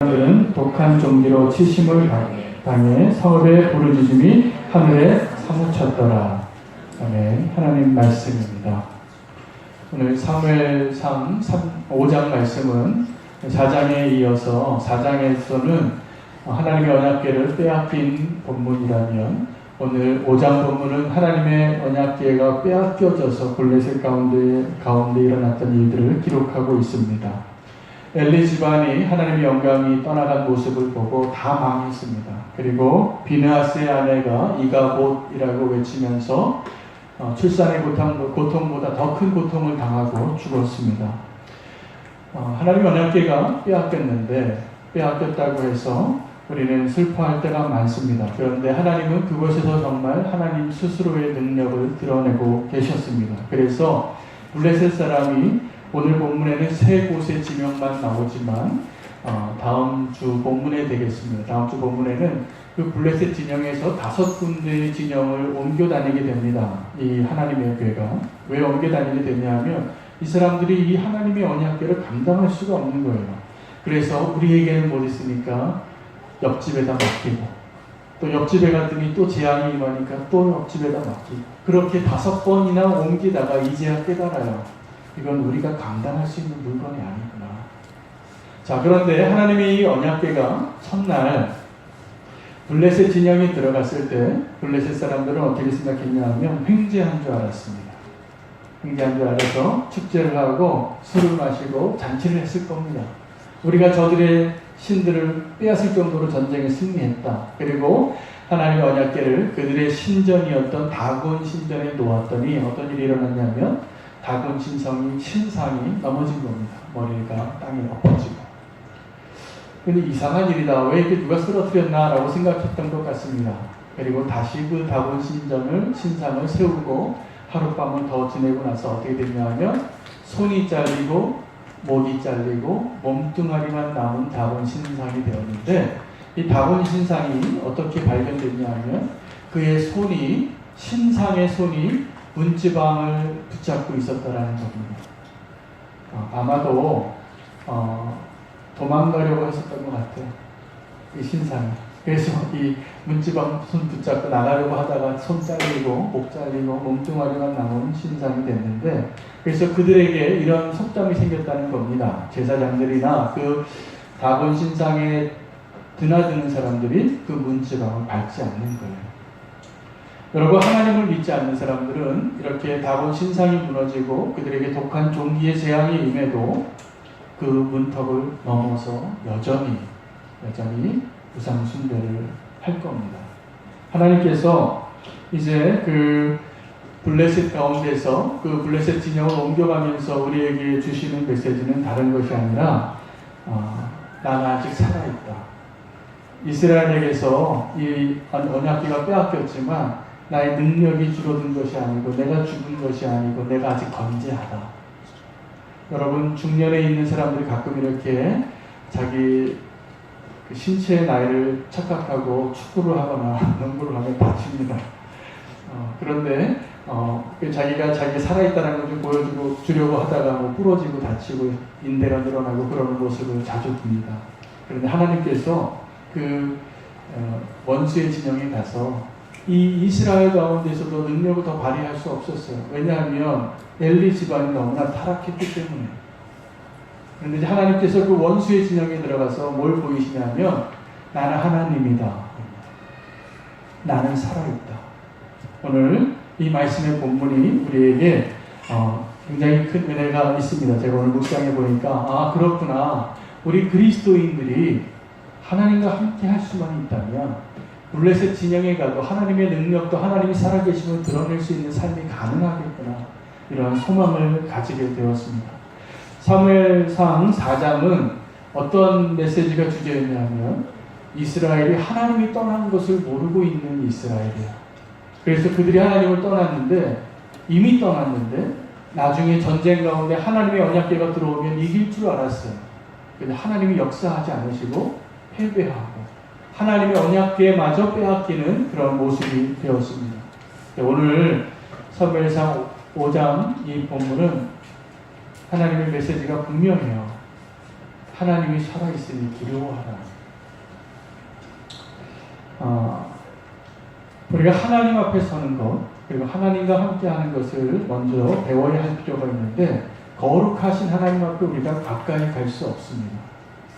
그는 독한 종기로 치심을 당해 성읍의 부르짖음이 하늘에 사무쳤더라. 아멘. 하나님 말씀입니다. 오늘 사무엘상 5장 말씀은 4장에 이어서 4장에서는 하나님의 언약궤를 빼앗긴 본문이라면 오늘 5장 본문은 하나님의 언약궤가 빼앗겨져서 블레셋 가운데 일어났던 일들을 기록하고 있습니다. 엘리 집안이 하나님의 영광이 떠나간 모습을 보고 다 망했습니다. 그리고 비느하스의 아내가 이가봇이라고 외치면서 출산의 고통보다 더 큰 고통을 당하고 죽었습니다. 하나님의 언약궤가 빼앗겼다고 해서 우리는 슬퍼할 때가 많습니다. 그런데 하나님은 그곳에서 정말 하나님 스스로의 능력을 드러내고 계셨습니다. 그래서 블레셋 사람이 오늘 본문에는 세 곳의 지명만 나오지만 다음 주 본문에 되겠습니다. 다음 주 본문에는 그 블레셋 진영에서 5군데의 진영을 옮겨 다니게 됩니다. 이 하나님의 궤가 왜 옮겨 다니게 되냐면 이 사람들이 이 하나님의 언약궤를 감당할 수가 없는 거예요. 그래서 우리에게는 뭐 있으니까 옆집에다 맡기고 또 옆집에 갔더니 또 재앙이 임하니까 또 옆집에다 맡기고 그렇게 5번이나 옮기다가 이제야 깨달아요. 이건 우리가 감당할 수 있는 물건이 아니구나. 자, 그런데 하나님의 이 언약궤가 첫날 블레셋 진영에 들어갔을 때 블레셋 사람들은 어떻게 생각했냐면 횡재한 줄 알았습니다. 횡재한 줄 알아서 축제를 하고 술을 마시고 잔치를 했을 겁니다. 우리가 저들의 신들을 빼앗을 정도로 전쟁에 승리했다. 그리고 하나님의 언약궤를 그들의 신전이었던 다곤 신전에 놓았더니 어떤 일이 일어났냐면 다곤 신상이 넘어진 겁니다. 머리가 땅에 엎어지고. 근데 이상한 일이다. 왜 이렇게 누가 쓰러뜨렸나? 라고 생각했던 것 같습니다. 그리고 다시 그 다곤 신상을 세우고 하룻밤을 더 지내고 나서 어떻게 됐냐 하면 손이 잘리고 목이 잘리고 몸뚱아리만 남은 다곤 신상이 되었는데 이 다곤 신상이 어떻게 발견됐냐 하면 그의 신상의 손이 문지방을 붙잡고 있었다라는 겁니다. 아마도 도망가려고 했었던 것 같아요. 이 신상이. 그래서 이 문지방 손 붙잡고 나가려고 하다가 손 잘리고 목 잘리고 몸뚱아리만 남은 신상이 됐는데 그래서 그들에게 이런 속담이 생겼다는 겁니다. 제사장들이나 그 다곤 신상에 드나드는 사람들이 그 문지방을 밟지 않는 거예요. 여러분, 하나님을 믿지 않는 사람들은 이렇게 다곤 신상이 무너지고 그들에게 독한 종기의 재앙이 임해도 그 문턱을 넘어서 여전히 우상 숭배를 할 겁니다. 하나님께서 이제 그 블레셋 가운데서 그 블레셋 진영을 옮겨가면서 우리에게 주시는 메시지는 다른 것이 아니라 나는 아직 살아있다. 이스라엘에게서 이 언약궤가 빼앗겼지만 나의 능력이 줄어든 것이 아니고 내가 죽은 것이 아니고 내가 아직 건재하다. 여러분, 중년에 있는 사람들이 가끔 이렇게 자기 그 신체의 나이를 착각하고 축구를 하거나 농구를 하면 다칩니다. 그런데 자기가 살아있다는 걸 좀 보여주고 주려고 하다가 부러지고 다치고 인대가 늘어나고 그러는 모습을 자주 봅니다. 그런데 하나님께서 그 원수의 진영에 가서 이 이스라엘 가운데서도 능력을 더 발휘할 수 없었어요. 왜냐하면 엘리 집안이 너무나 타락했기 때문에. 그런데 이제 하나님께서 그 원수의 진영에 들어가서 뭘 보이시냐면 나는 하나님이다. 나는 살아있다. 오늘 이 말씀의 본문이 우리에게 굉장히 큰 은혜가 있습니다. 제가 오늘 묵상해 보니까 그렇구나. 우리 그리스도인들이 하나님과 함께 할 수만 있다면 블레셋 진영에 가도 하나님의 능력도 하나님이 살아계심을 드러낼 수 있는 삶이 가능하겠구나. 이런 소망을 가지게 되었습니다. 사무엘상 4장은 어떤 메시지가 주제였냐면 이스라엘이 하나님이 떠난 것을 모르고 있는 이스라엘이에요. 그래서 그들이 하나님을 이미 떠났는데 나중에 전쟁 가운데 하나님의 언약궤가 들어오면 이길 줄 알았어요. 그런데 하나님이 역사하지 않으시고 패배하고 하나님의 언약궤마저 빼앗기는 그런 모습이 되었습니다. 오늘 사무엘상 5장 이 본문은 하나님의 메시지가 분명해요. 하나님이 살아있으니 두려워하라. 우리가 하나님 앞에 서는 것, 그리고 하나님과 함께하는 것을 먼저 배워야 할 필요가 있는데, 거룩하신 하나님 앞에 우리가 가까이 갈 수 없습니다.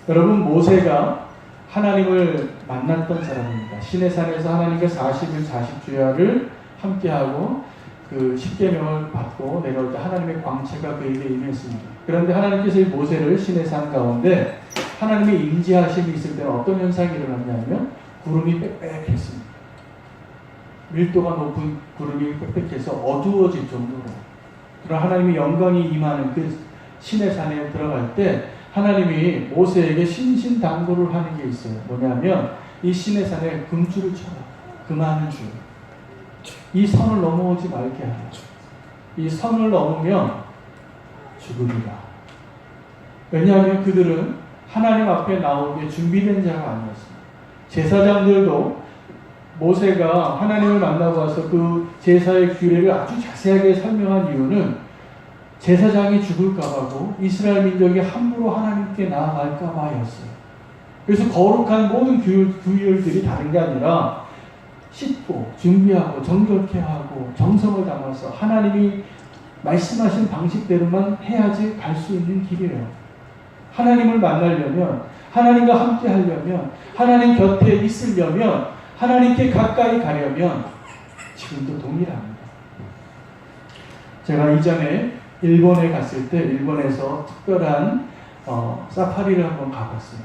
여러분, 모세가 하나님을 만났던 사람입니다. 시내산에서 하나님과 40일 40주야를 함께하고 그 십계명을 받고 내려올 때 하나님의 광채가 그에게 임했습니다. 그런데 하나님께서 이 모세를 시내산 가운데 하나님의 임재하심이 있을 때는 어떤 현상이 일어났냐면 구름이 빽빽했습니다. 밀도가 높은 구름이 빽빽해서 어두워질 정도로. 그러나 하나님의 영광이 임하는 그 시내산에 들어갈 때 하나님이 모세에게 신신당부를 하는 게 있어요. 뭐냐면 이 시내산에 금줄을 쳐라. 금하는 줄. 이 선을 넘어오지 말게 하라. 이 선을 넘으면 죽으리라. 왜냐하면 그들은 하나님 앞에 나오기에 준비된 자가 아니었습니다. 제사장들도 모세가 하나님을 만나고 와서 그 제사의 규례를 아주 자세하게 설명한 이유는 제사장이 죽을까 봐고 이스라엘 민족이 함부로 하나님께 나아갈까 봐였어요. 그래서 거룩한 모든 규율들이 다른 게 아니라 씻고 준비하고 정결케 하고 정성을 담아서 하나님이 말씀하신 방식대로만 해야지 갈 수 있는 길이에요. 하나님을 만나려면, 하나님과 함께 하려면, 하나님 곁에 있으려면, 하나님께 가까이 가려면 지금도 동일합니다. 제가 이전에 일본에 갔을 때 일본에서 특별한 사파리를 한번 가봤어요.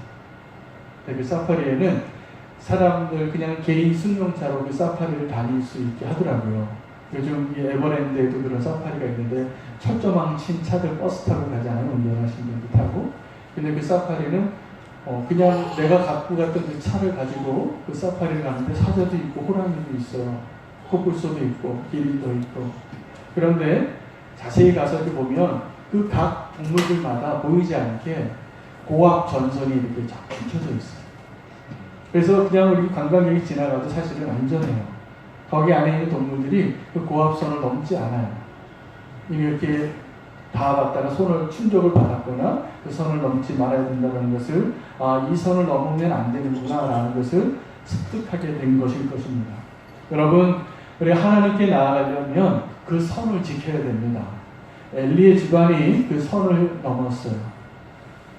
그 사파리에는 사람들 그냥 개인 승용차로 그 사파리를 다닐 수 있게 하더라고요. 요즘 에버랜드에도 그런 사파리가 있는데 철조망 친 차들 버스 타고 가잖아요. 운전하시는 분들 타고. 근데 그 사파리는 그냥 내가 갖고 갔던 그 차를 가지고 그 사파리를 가는데 사자도 있고 호랑이도 있어요. 코뿔소도 있고 기린도 있고. 그런데 자세히 가서 이렇게 보면 그 각 동물들마다 보이지 않게 고압 전선이 이렇게 쫙 펼쳐져 있어요. 그래서 그냥 우리 관광객이 지나가도 사실은 안전해요. 거기 안에 있는 동물들이 그 고압선을 넘지 않아요. 이미 이렇게 닿아봤다가 손을 충격을 받았거나 그 선을 넘지 말아야 된다는 것을 이 선을 넘으면 안 되는구나 라는 것을 습득하게 된 것일 것입니다. 여러분, 우리 하나님께 나아가려면 그 선을 지켜야 됩니다. 엘리의 집안이 그 선을 넘었어요.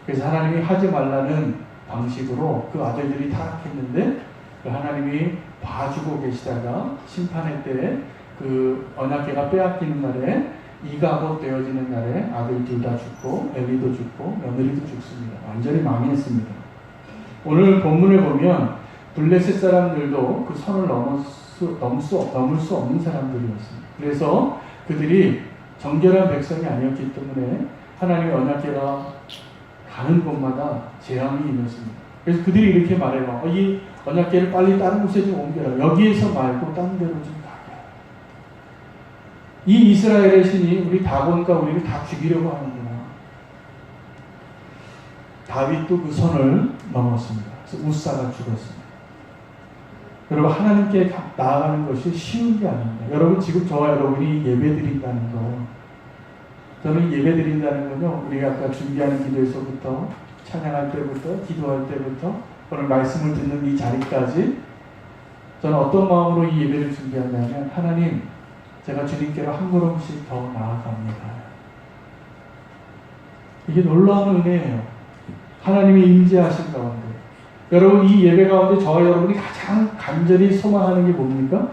그래서 하나님이 하지 말라는 방식으로 그 아들들이 타락했는데 그 하나님이 봐주고 계시다가 심판의 때에 그 언약궤가 빼앗기는 날에 이가봇 되어지는 날에 아들 둘 다 죽고 엘리도 죽고 며느리도 죽습니다. 완전히 망했습니다. 오늘 본문을 보면 블레셋 사람들도 그 선을 넘을 수 없는 사람들이었습니다. 그래서 그들이 정결한 백성이 아니었기 때문에 하나님의 언약궤가 가는 곳마다 재앙이 임했습니다. 그래서 그들이 이렇게 말해요. 이 언약궤를 빨리 다른 곳에 좀 옮겨라. 여기에서 말고 다른 데로 좀 가게. 이 이스라엘의 신이 우리 다곤과 우리를 다 죽이려고 하는구나. 다윗도 그 선을 넘었습니다. 그래서 우사가 죽었습니다. 여러분, 하나님께 나아가는 것이 쉬운 게 아닙니다. 여러분, 지금 저와 여러분이 예배드린다는 거, 저는 예배드린다는 건요, 우리가 아까 준비하는 기도에서부터 찬양할 때부터 기도할 때부터 오늘 말씀을 듣는 이 자리까지 저는 어떤 마음으로 이 예배를 준비하냐면, 하나님, 제가 주님께로 한 걸음씩 더 나아갑니다. 이게 놀라운 은혜예요. 하나님이 임재하신 가운데. 여러분, 이 예배 가운데 저와 여러분이 가장 간절히 소망하는 게 뭡니까?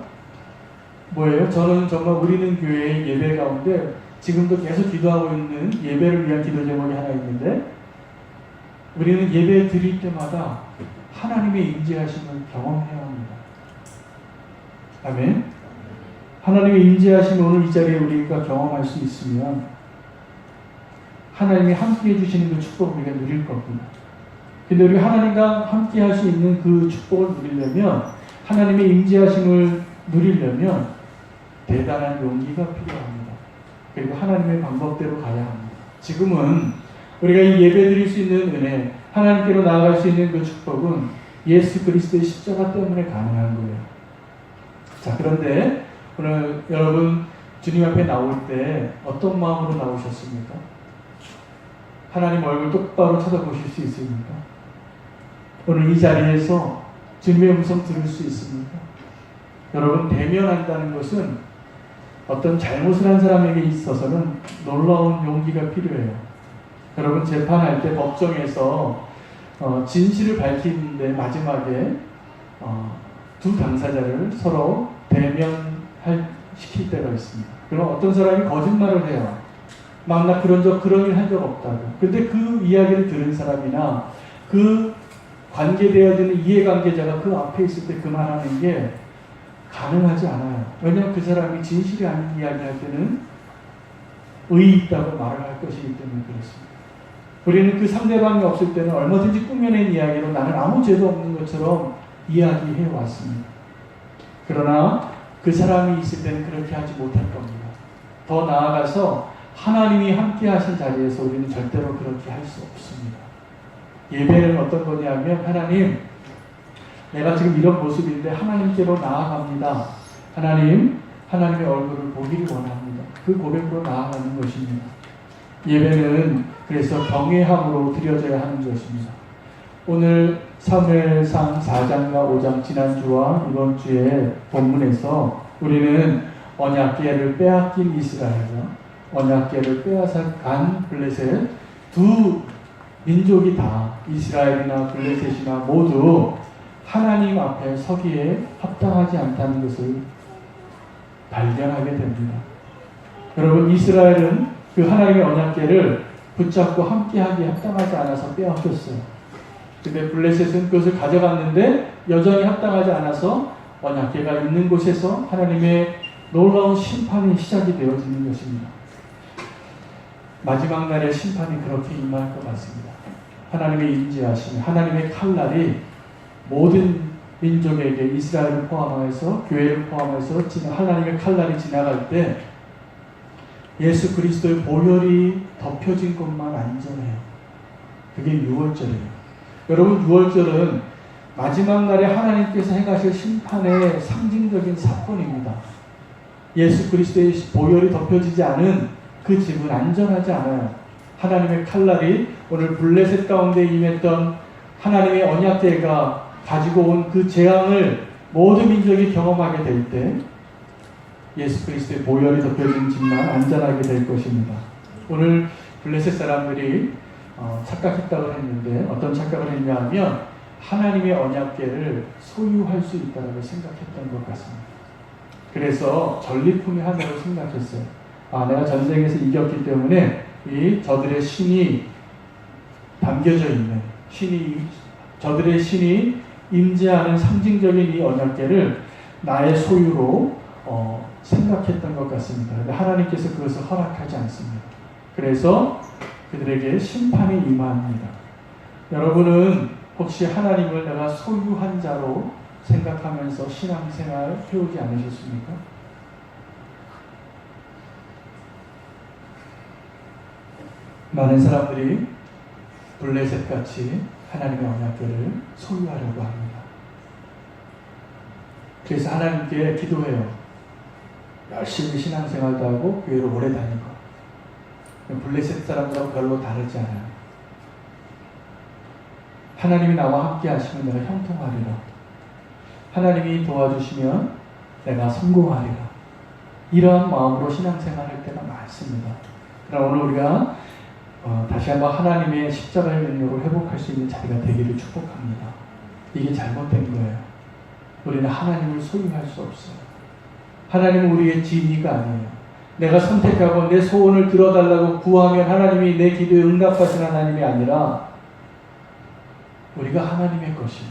뭐예요? 저는 정말 우리는 교회의 예배 가운데 지금도 계속 기도하고 있는 예배를 위한 기도 제목이 하나 있는데, 우리는 예배 드릴 때마다 하나님의 임재하심을 경험해야 합니다. 아멘. 하나님의 임재하심을 오늘 이 자리에 우리가 경험할 수 있으면 하나님이 함께 해주시는 그 축복을 우리가 누릴 겁니다. 근데 우리가 하나님과 함께 할 수 있는 그 축복을 누리려면, 하나님의 임재하심을 누리려면 대단한 용기가 필요합니다. 그리고 하나님의 방법대로 가야 합니다. 지금은 우리가 이 예배 드릴 수 있는 은혜, 하나님께로 나아갈 수 있는 그 축복은 예수 그리스도의 십자가 때문에 가능한 거예요. 자, 그런데 오늘 여러분 주님 앞에 나올 때 어떤 마음으로 나오셨습니까? 하나님 얼굴 똑바로 쳐다보실 수 있습니까? 오늘 이 자리에서 주님의 음성 들을 수 있습니까? 여러분, 대면한다는 것은 어떤 잘못을 한 사람에게 있어서는 놀라운 용기가 필요해요. 여러분, 재판할 때 법정에서 진실을 밝히는데 마지막에 두 당사자를 서로 대면시킬 때가 있습니다. 그럼 어떤 사람이 거짓말을 해요. 나 그런 일 한 적 없다고. 근데 그 이야기를 들은 사람이나 그 관계되어지는 이해관계자가 그 앞에 있을 때 그 말하는 게 가능하지 않아요. 왜냐하면 그 사람이 진실이 아닌 이야기할 때는 의의 있다고 말을 할 것이기 때문에 그렇습니다. 우리는 그 상대방이 없을 때는 얼마든지 꾸며낸 이야기로 나는 아무 죄도 없는 것처럼 이야기해 왔습니다. 그러나 그 사람이 있을 때는 그렇게 하지 못할 겁니다. 더 나아가서 하나님이 함께 하신 자리에서 우리는 절대로 그렇게 할 수 없습니다. 예배는 어떤 거냐면, 하나님, 내가 지금 이런 모습인데 하나님께로 나아갑니다. 하나님의 얼굴을 보기를 원합니다. 그 고백으로 나아가는 것입니다. 예배는 그래서 경외함으로 드려져야 하는 것입니다. 오늘 사무엘상 4장과 5장 지난주와 이번 주에 본문에서 우리는 언약궤를 빼앗긴 이스라엘과 언약궤를 빼앗아간 블레셋 두 민족이 다 이스라엘이나 블레셋이나 모두 하나님 앞에 서기에 합당하지 않다는 것을 발견하게 됩니다. 여러분, 이스라엘은 그 하나님의 언약궤를 붙잡고 함께하기에 합당하지 않아서 빼앗겼어요. 근데 블레셋은 그것을 가져갔는데 여전히 합당하지 않아서 언약궤가 있는 곳에서 하나님의 놀라운 심판이 시작이 되어지는 것입니다. 마지막 날의 심판이 그렇게 임할 것 같습니다. 하나님의 인지하심, 하나님의 칼날이 모든 민족에게 이스라엘을 포함해서 교회를 포함해서 하나님의 칼날이 지나갈 때 예수 그리스도의 보혈이 덮여진 것만 안전해요. 그게 유월절이에요. 여러분, 유월절은 마지막 날에 하나님께서 행하실 심판의 상징적인 사건입니다. 예수 그리스도의 보혈이 덮여지지 않은 그 집은 안전하지 않아요. 하나님의 칼날이 오늘 블레셋 가운데 임했던 하나님의 언약궤가 가지고 온 그 재앙을 모든 민족이 경험하게 될 때 예수 그리스도의 보혈이 덮여진 집만 안전하게 될 것입니다. 오늘 블레셋 사람들이 착각했다고 했는데 어떤 착각을 했냐 하면 하나님의 언약궤를 소유할 수 있다고 생각했던 것 같습니다. 그래서 전리품의 하나로 생각했어요. 내가 전쟁에서 이겼기 때문에 저들의 신이 담겨져 있는 저들의 신이 임재하는 상징적인 이 언약궤를 나의 소유로 생각했던 것 같습니다. 그런데 하나님께서 그것을 허락하지 않습니다. 그래서 그들에게 심판이 임합니다. 여러분은 혹시 하나님을 내가 소유한 자로 생각하면서 신앙생활 해오지 않으셨습니까? 많은 사람들이 블레셋같이 하나님의 언약궤를 소유하려고 합니다. 그래서 하나님께 기도해요. 열심히 신앙생활도 하고 교회를 오래 다니고. 블레셋 사람들하고 별로 다르지 않아요. 하나님이 나와 함께 하시면 내가 형통하리라. 하나님이 도와주시면 내가 성공하리라. 이러한 마음으로 신앙생활할 때가 많습니다. 그러나 오늘 우리가 다시 한번 하나님의 십자가의 능력을 회복할 수 있는 자리가 되기를 축복합니다. 이게 잘못된 거예요. 우리는 하나님을 소유할 수 없어요. 하나님은 우리의 진의가 아니에요. 내가 선택하고 내 소원을 들어달라고 구하면 하나님이 내 기도에 응답하신 하나님이 아니라 우리가 하나님의 것이에요.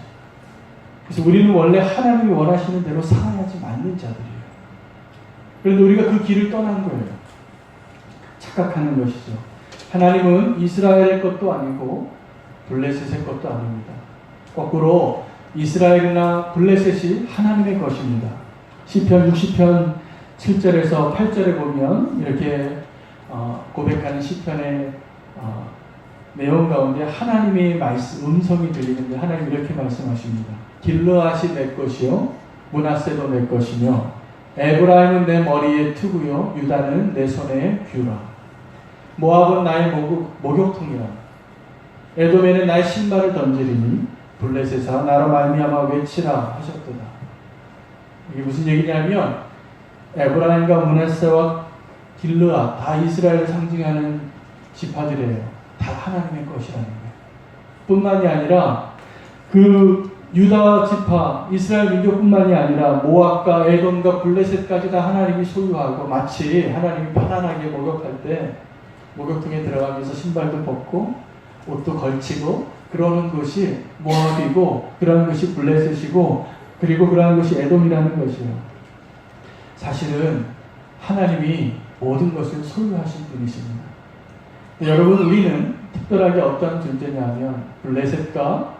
그래서 우리는 원래 하나님이 원하시는 대로 살아야지 맞는 자들이에요. 그런데 우리가 그 길을 떠난 거예요. 착각하는 것이죠. 하나님은 이스라엘의 것도 아니고 블레셋의 것도 아닙니다. 거꾸로 이스라엘이나 블레셋이 하나님의 것입니다. 시편 60편 7절에서 8절에 보면 이렇게 고백하는 시편의 내용 가운데 하나님의 말씀, 음성이 들리는데 하나님 이렇게 말씀하십니다. 길르앗이 내 것이요 므낫세도 내 것이며 에브라임은 내 머리의 투구요 유다는 내 손의 규라. 모압은 나의 목욕통이라. 에돔에는 나의 신발을 던지리니 블레셋아 나로 말미암아 외치라 하셨도다. 이게 무슨 얘기냐면 에브라임과 므낫세와 길르앗 다 이스라엘을 상징하는 지파들이에요. 다 하나님의 것이라는 거예요. 뿐만이 아니라 그 유다 지파 이스라엘 민족뿐만이 아니라 모압과 에돔과 블레셋까지 다 하나님이 소유하고, 마치 하나님이 편안하게 목욕할 때 목욕통에 들어가면서 신발도 벗고 옷도 걸치고 그러는 것이 모압이고, 그러는 것이 블레셋이고, 그리고 그러는 것이 에돔이라는 것이에요. 사실은 하나님이 모든 것을 소유하신 분이십니다. 여러분, 우리는 특별하게 어떤 존재냐면 블레셋과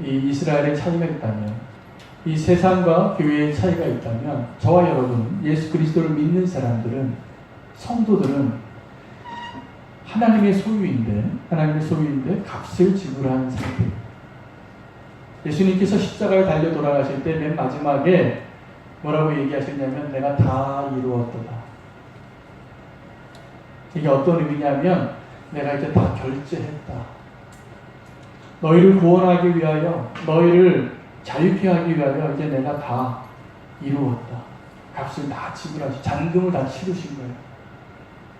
이 이스라엘의 차이가 있다면, 이 세상과 교회의 차이가 있다면, 저와 여러분, 예수 그리스도를 믿는 사람들은, 성도들은 하나님의 소유인데 값을 지불한 상태입니다. 예수님께서 십자가에 달려 돌아가실 때 맨 마지막에 뭐라고 얘기하셨냐면 내가 다 이루었도다. 이게 어떤 의미냐면 내가 이제 다 결제했다. 너희를 구원하기 위하여, 너희를 자유케 하기 위하여 이제 내가 다 이루었다. 값을 다 지불하시, 잔금을 다 치르신 거예요.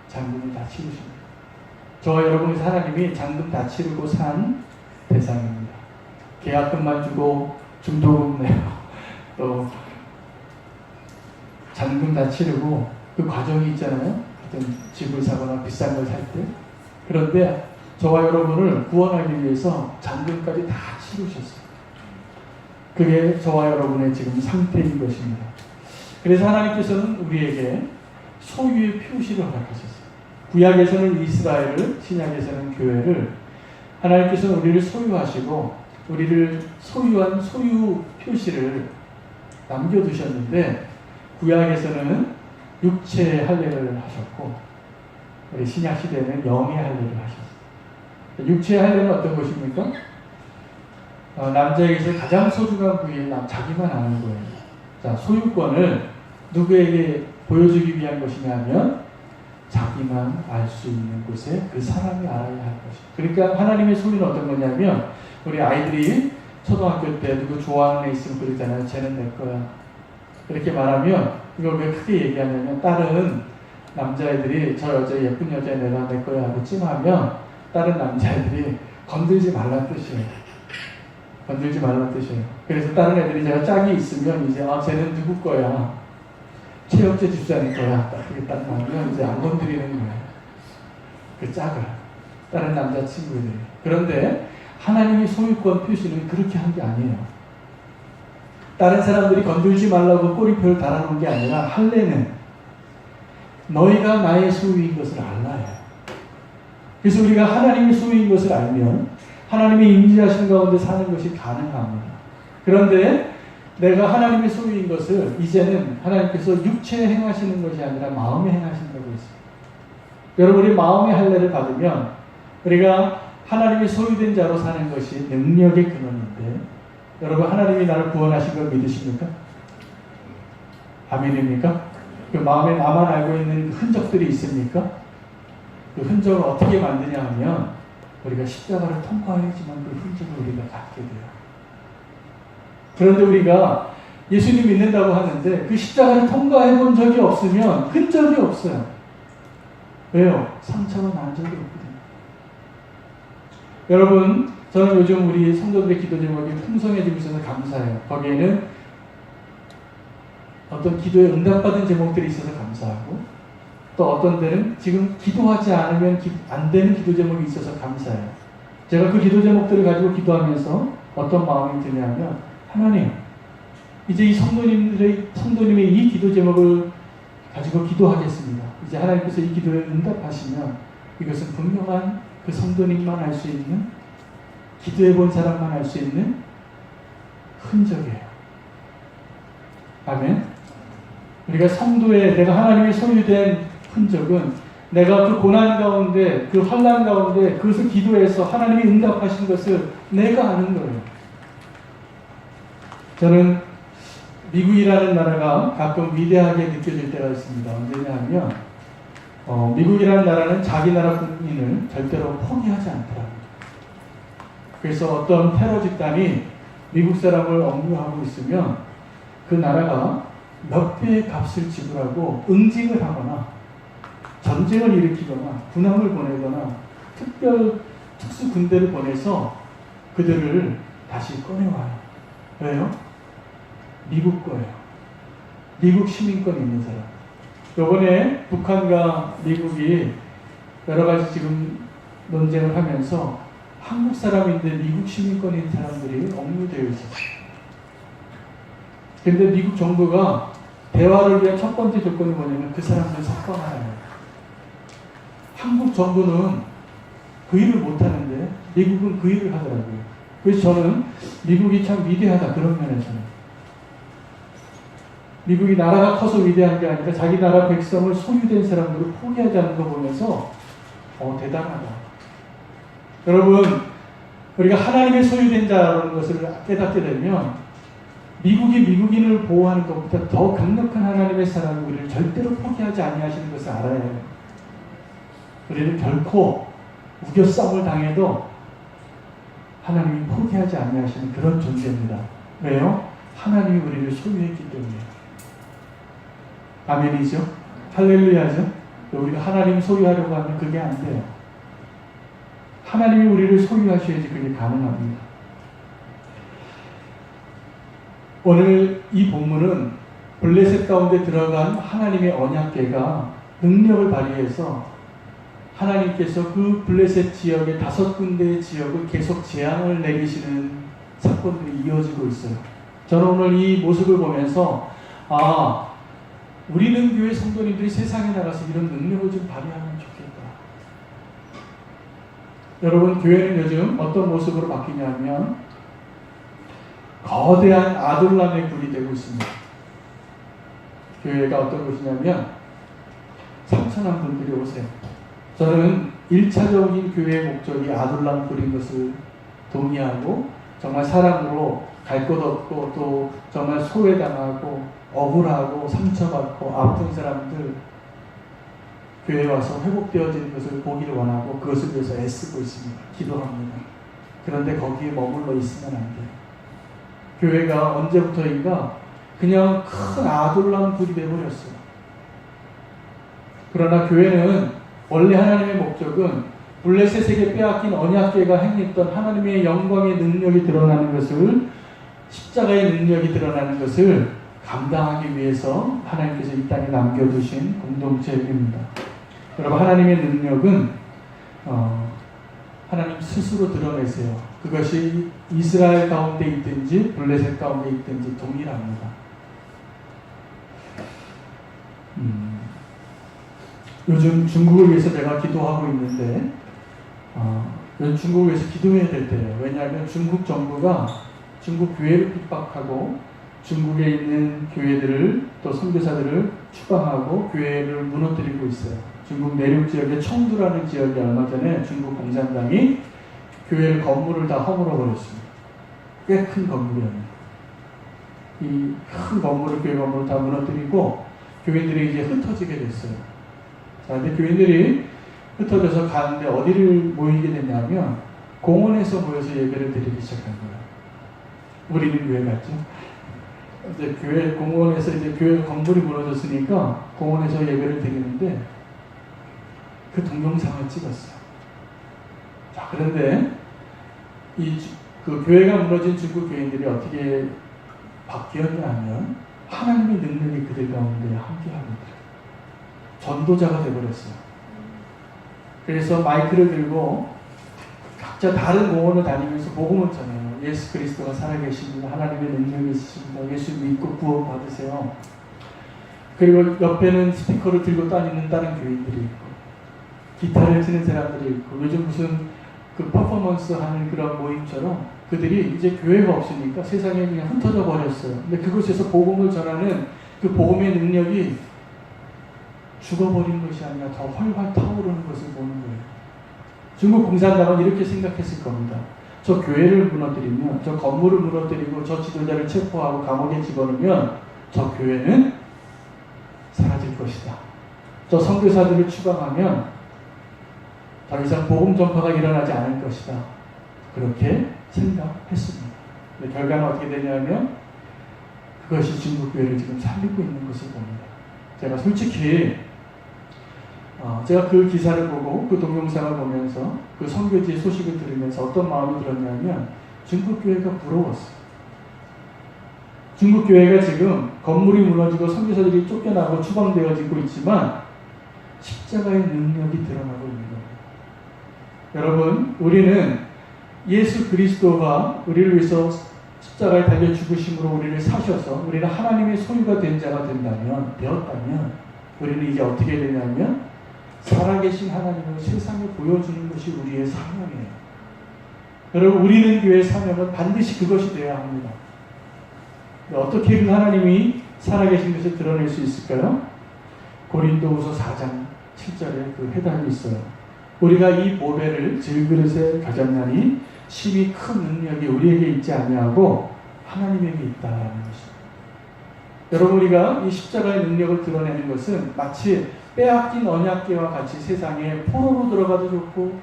잔금을 다 치르신 거예요. 저와 여러분의 하나님이 잔금 다 치르고 산 대상입니다. 계약금만 주고 중도금 내고 또 잔금 다 치르고 그 과정이 있잖아요. 어떤 집을 사거나 비싼 걸 살 때. 그런데 저와 여러분을 구원하기 위해서 잔금까지 다 치르셨어요. 그게 저와 여러분의 지금 상태인 것입니다. 그래서 하나님께서는 우리에게 소유의 표시를 허락하셨어요. 구약에서는 이스라엘을, 신약에서는 교회를, 하나님께서는 우리를 소유하시고 우리를 소유한 소유 표시를 남겨두셨는데, 구약에서는 육체의 할례를 하셨고 우리 신약 시대에는 영의 할례를 하셨어요. 육체의 할례는 어떤 것입니까? 남자에게서 가장 소중한 부위는 자기만 아는 거예요. 자, 소유권을 누구에게 보여주기 위한 것이냐면 자기만 알 수 있는 곳에 그 사람이 알아야 할 것이에요. 그러니까 하나님의 소유는 어떤 거냐면, 우리 아이들이 초등학교 때 누구 좋아하는 애 있으면 그러잖아요. 쟤는 내 거야. 이렇게 말하면 이걸 왜 크게 얘기하냐면, 다른 남자애들이 저 여자 예쁜 여자 내가 내 거야 하고 찜하면 다른 남자애들이 건들지 말란 뜻이에요. 건들지 말란 뜻이에요. 그래서 다른 애들이 제가 짝이 있으면 이제 쟤는 누구 거야, 최영재 집사님 거야, 그게 딱 나오면 이제 안 건드리는 거예요. 그 짝을, 다른 남자친구들이. 그런데 하나님의 소유권 표시는 그렇게 한 게 아니에요. 다른 사람들이 건들지 말라고 꼬리표를 달아놓은 게 아니라, 할례는 너희가 나의 소유인 것을 알라요. 그래서 우리가 하나님의 소유인 것을 알면 하나님의 임재하신 가운데 사는 것이 가능합니다. 그런데 내가 하나님의 소유인 것을 이제는 하나님께서 육체에 행하시는 것이 아니라 마음에 행하신다고 했습니다. 여러분이 마음의 할례를 받으면 우리가 하나님의 소유된 자로 사는 것이 능력의 근원인데, 여러분 하나님이 나를 구원하신 걸 믿으십니까? 아멘입니까? 그 마음에 나만 알고 있는 흔적들이 있습니까? 그 흔적을 어떻게 만드냐 하면 우리가 십자가를 통과해야지만 그 흔적을 우리가 갖게 돼요. 그런데 우리가 예수님 믿는다고 하는데 그 십자가를 통과해 본 적이 없으면 흔적이 없어요. 왜요? 상처가 난 적이 없거든요. 여러분, 저는 요즘 우리 성도들의 기도 제목이 풍성해지고 있어서 감사해요. 거기에는 어떤 기도에 응답받은 제목들이 있어서 감사하고, 또 어떤 데는 지금 기도하지 않으면 안 되는 기도 제목이 있어서 감사해요. 제가 그 기도 제목들을 가지고 기도하면서 어떤 마음이 드냐면, 하나님, 이제 이 성도님의 이 기도 제목을 가지고 기도하겠습니다. 이제 하나님께서 이 기도에 응답하시면 이것은 분명한 그 성도님만 알 수 있는, 기도해 본 사람만 알 수 있는 흔적이에요. 아멘. 우리가 성도의, 내가 하나님의 소유된 흔적은 내가 그 고난 가운데, 그 환난 가운데 그것을 기도해서 하나님이 응답하신 것을 내가 아는 거예요. 저는 미국이라는 나라가 가끔 위대하게 느껴질 때가 있습니다. 언제냐 하면 미국이라는 나라는 자기 나라 국민을 절대로 포기하지 않더랍니다. 그래서 어떤 테러 집단이 미국 사람을 억류하고 있으면 그 나라가 몇 배의 값을 지불하고 응징을 하거나 전쟁을 일으키거나 군함을 보내거나 특수 군대를 보내서 그들을 다시 꺼내와요. 왜요? 미국 거예요. 미국 시민권 있는 사람. 요번에 북한과 미국이 여러 가지 지금 논쟁을 하면서 한국 사람인데 미국 시민권 있는 사람들이 억류되어 있었어요. 근데 미국 정부가 대화를 위한 첫 번째 조건이 뭐냐면 그 사람들 석방하라는. 한국 정부는 그 일을 못하는데 미국은 그 일을 하더라고요. 그래서 저는 미국이 참 위대하다, 그런 면에서는. 미국이 나라가 커서 위대한 게 아니라 자기 나라 백성을 소유된 사람들을 포기하지 않는 거 보면서 대단하다. 여러분, 우리가 하나님의 소유된 자라는 것을 깨닫게 되면 미국이 미국인을 보호하는 것보다 더 강력한 하나님의 사랑이 우리를 절대로 포기하지 아니하시는 것을 알아야 해요. 우리는 결코 우겨싸움을 당해도 하나님이 포기하지 아니하시는 그런 존재입니다. 왜요? 하나님이 우리를 소유했기 때문에. 아멘이죠? 할렐루야죠? 우리가 하나님 소유하려고 하면 그게 안 돼요. 하나님이 우리를 소유하셔야지 그게 가능합니다. 오늘 이 본문은 블레셋 가운데 들어간 하나님의 언약궤가 능력을 발휘해서 하나님께서 그 블레셋 지역의 5군데의 지역을 계속 재앙을 내리시는 사건들이 이어지고 있어요. 저는 오늘 이 모습을 보면서 우리는 교회 성도님들이 세상에 나가서 이런 능력을 좀 발휘하면 좋겠다. 여러분, 교회는 요즘 어떤 모습으로 바뀌냐면 거대한 아둘람의 굴이 되고 있습니다. 교회가 어떤 곳이냐면 3,000만 분들이 오세요. 저는 1차적인 교회의 목적이 아둘람 굴인 것을 동의하고, 정말 사랑으로 갈 것 없고 또 정말 소외당하고 억울하고 상처받고 아픈 사람들 교회에 와서 회복되어지는 것을 보기를 원하고 그것을 위해서 애쓰고 있습니다. 기도합니다. 그런데 거기에 머물러 있으면 안 돼요. 교회가 언제부터인가 그냥 큰 아둘람 굴이 되어버렸어요. 그러나 교회는 원래 하나님의 목적은 블레셋에게 빼앗긴 언약궤가 행했던 하나님의 영광의 능력이 드러나는 것을, 십자가의 능력이 드러나는 것을 감당하기 위해서 하나님께서 이 땅에 남겨두신 공동체입니다. 여러분, 하나님의 능력은 하나님 스스로 드러내세요. 그것이 이스라엘 가운데 있든지 블레셋 가운데 있든지 동일합니다. 요즘 중국을 위해서 제가 기도하고 있는데 요즘 중국을 위해서 기도해야 될 때예요. 왜냐하면 중국 정부가 중국 교회를 핍박하고 중국에 있는 교회들을 또 선교사들을 추방하고 교회를 무너뜨리고 있어요. 중국 내륙 지역의 청두라는 지역에 얼마 전에 중국 공산당이 교회 건물을 다 허물어 버렸습니다. 꽤 큰 건물이었는데 이 큰 건물을, 교회 건물을 다 무너뜨리고 교인들이 이제 흩어지게 됐어요. 자, 근데 교인들이 흩어져서 가는데 어디를 모이게 됐냐면 공원에서 모여서 예배를 드리기 시작한 거예요. 우리는 왜 갔죠? 이제 교회 공원에서 이제 교회 건물이 무너졌으니까 공원에서 예배를 드리는데 그 동영상을 찍었어요. 자, 그런데 그 교회가 무너진 중국 교인들이 어떻게 바뀌었냐 하면 하나님의 능력이 그들 가운데 함께하고 있더라고요. 전도자가 되어버렸어요. 그래서 마이크를 들고 각자 다른 공원을 다니면서 복음을 전해요. 예수 그리스도가 살아계십니다. 하나님의 능력이 있으십니다. 예수 믿고 구원 받으세요. 그리고 옆에는 스피커를 들고 다니는 다른 교인들이 있고 기타를 치는 사람들이 있고, 요즘 무슨 그 퍼포먼스 하는 그런 모임처럼 그들이 이제 교회가 없으니까 세상에 그냥 흩어져 버렸어요. 근데 그곳에서 복음을 전하는 그 복음의 능력이 죽어버린 것이 아니라 더 활활 타오르는 것을 보는 거예요. 중국 공산당은 이렇게 생각했을 겁니다. 저 교회를 무너뜨리면, 저 건물을 무너뜨리고 저 지도자를 체포하고 감옥에 집어넣으면 저 교회는 사라질 것이다. 저 선교사들을 추방하면 더 이상 복음 전파가 일어나지 않을 것이다. 그렇게 생각했습니다. 근데 결과는 어떻게 되냐면 그것이 중국교회를 지금 살리고 있는 것을 봅니다. 제가 솔직히 제가 그 기사를 보고 그 동영상을 보면서 그 선교지의 소식을 들으면서 어떤 마음이 들었냐면 중국교회가 부러웠어요. 중국교회가 지금 건물이 무너지고 선교사들이 쫓겨나고 추방되어지고 있지만 십자가의 능력이 드러나고 있는 거예요. 여러분, 우리는 예수 그리스도가 우리를 위해서 십자가에 달려 죽으심으로 우리를 사셔서 우리는 하나님의 소유가 된 자가 되었다면 우리는 이제 어떻게 되냐면 살아계신 하나님을 세상에 보여주는 것이 우리의 사명이에요. 여러분, 우리는 교회의 사명은 반드시 그것이 되어야 합니다. 어떻게 그 하나님이 살아계신 것을 드러낼 수 있을까요? 고린도후서 4장 7절에 그 해답이 있어요. 우리가 이 보배를 질그릇에 가졌나니 심히 큰 능력이 우리에게 있지 아니하고 하나님에게 있다라는 것입니다. 여러분, 우리가 이 십자가의 능력을 드러내는 것은 마치 빼앗긴 언약궤와 같이 세상에 포로로 들어가도 좋고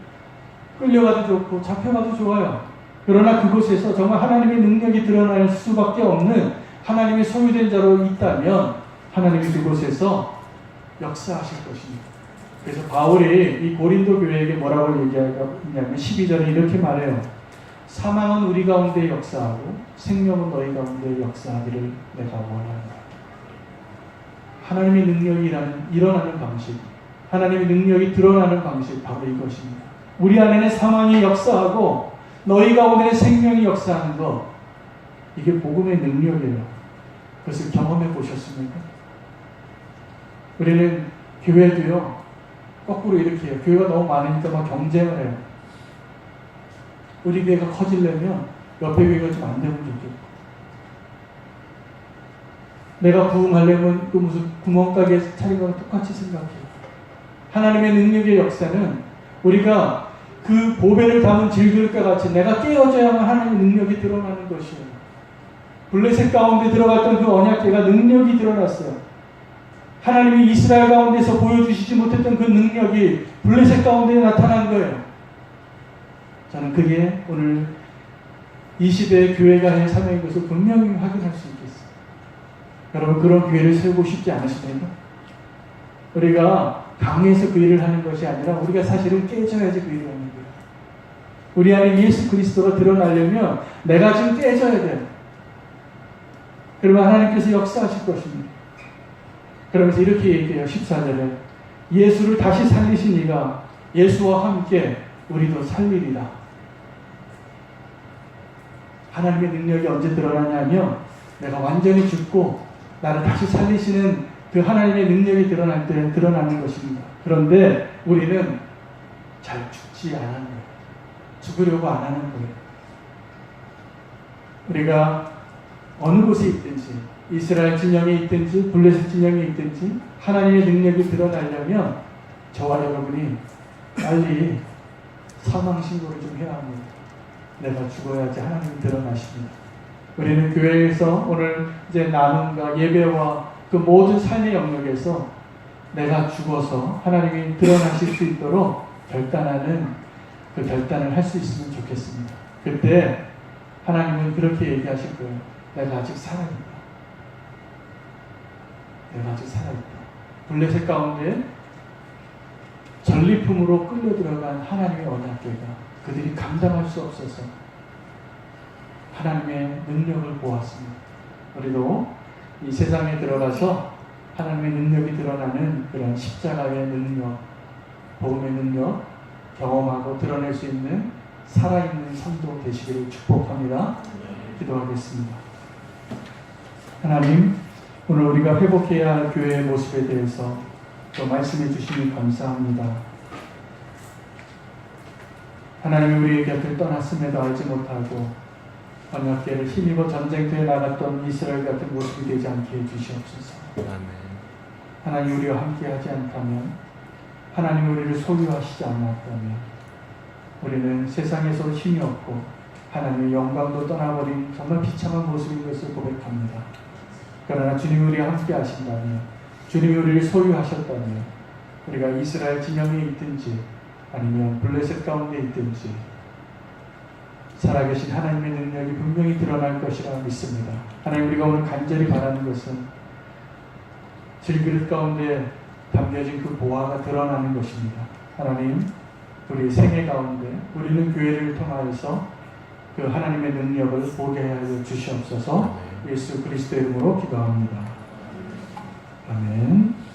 끌려가도 좋고 잡혀가도 좋아요. 그러나 그곳에서 정말 하나님의 능력이 드러날 수밖에 없는 하나님의 소유된 자로 있다면 하나님이 그곳에서 역사하실 것입니다. 그래서 바울이 이 고린도 교회에게 뭐라고 얘기하냐면 12절에 이렇게 말해요. 사망은 우리 가운데 역사하고 생명은 너희 가운데 역사하기를 내가 원한다. 하나님의 능력이 일어나는 방식, 하나님의 능력이 드러나는 방식, 바로 이것입니다. 우리 안에는 사망이 역사하고 너희 가운데는 생명이 역사하는 것, 이게 복음의 능력이에요. 그것을 경험해 보셨습니까? 우리는 교회도요, 거꾸로 이렇게 해요. 교회가 너무 많으니까 막 경쟁을 해요. 우리 교회가 커지려면 옆에 교회가 좀 안 되면 좋겠고, 내가 부흥하려면 그 무슨 구멍가게 차린 거랑 똑같이 생각해요. 하나님의 능력의 역사는 우리가 그 보배를 담은 질그릇과 같이 내가 깨어져야만 하나님의 능력이 드러나는 것이에요. 블레셋 가운데 들어갔던 그 언약궤가 능력이 드러났어요. 하나님이 이스라엘 가운데서 보여주시지 못했던 그 능력이 블레셋 가운데 나타난 거예요. 저는 그게 오늘 이 시대의 교회가 할 사명인 것을 분명히 확인할 수 있겠어요. 여러분, 그런 교회를 세우고 싶지 않으십니까? 우리가 강해서 그 일을 하는 것이 아니라 우리가 사실은 깨져야지 그 일을 하는 거예요. 우리 안에 예수 그리스도가 드러나려면 내가 지금 깨져야 돼요. 그러면 하나님께서 역사하실 것입니다. 그러면서 이렇게 얘기해요. 14절에 예수를 다시 살리신 이가 예수와 함께 우리도 살리리라. 하나님의 능력이 언제 드러나냐면 내가 완전히 죽고 나를 다시 살리시는 그 하나님의 능력이 드러날 때 드러나는 것입니다. 그런데 우리는 잘 죽지 않는 거예요. 죽으려고 안 하는 거예요. 우리가 어느 곳에 있든지 이스라엘 진영에 있든지 블레셋 진영에 있든지 하나님의 능력이 드러나려면 저와 여러분이 빨리 사망 신고를 좀 해야 합니다. 내가 죽어야지 하나님이 드러나십니다. 우리는 교회에서 오늘 이제 나눔과 예배와 그 모든 삶의 영역에서 내가 죽어서 하나님이 드러나실 수 있도록 결단하는 그 결단을 할 수 있으면 좋겠습니다. 그때 하나님은 그렇게 얘기하실 거예요. 내가 아직 살아있다. 내가 아직 살아있다. 블레셋 가운데 전리품으로 끌려 들어간 하나님의 언약궤가 그들이 감당할 수 없어서 하나님의 능력을 보았습니다. 우리도 이 세상에 들어가서 하나님의 능력이 드러나는 그런 십자가의 능력, 복음의 능력 경험하고 드러낼 수 있는 살아있는 성도 되시기를 축복합니다. 기도하겠습니다. 하나님, 오늘 우리가 회복해야 할 교회의 모습에 대해서 또 말씀해 주시니 감사합니다. 하나님이 우리의 곁을 떠났음에도 알지 못하고 언약궤를 힘입어 전쟁터에 나갔던 이스라엘 같은 모습이 되지 않게 해주시옵소서. 아멘. 하나님, 우리와 함께하지 않다면, 하나님 우리를 소유하시지 않았다면 우리는 세상에서 힘이 없고 하나님의 영광도 떠나버린 정말 비참한 모습인 것을 고백합니다. 그러나 주님이 우리와 함께 하신다면, 주님이 우리를 소유하셨다면 우리가 이스라엘 진영에 있든지 아니면 블레셋 가운데 있든지 살아계신 하나님의 능력이 분명히 드러날 것이라 믿습니다. 하나님, 우리가 오늘 간절히 바라는 것은 질그릇 가운데 담겨진 그 보화가 드러나는 것입니다. 하나님, 우리 생애 가운데 우리는 교회를 통하여서 그 하나님의 능력을 보게 하여 주시옵소서. 예수 그리스도의 이름으로 기도합니다. 아멘.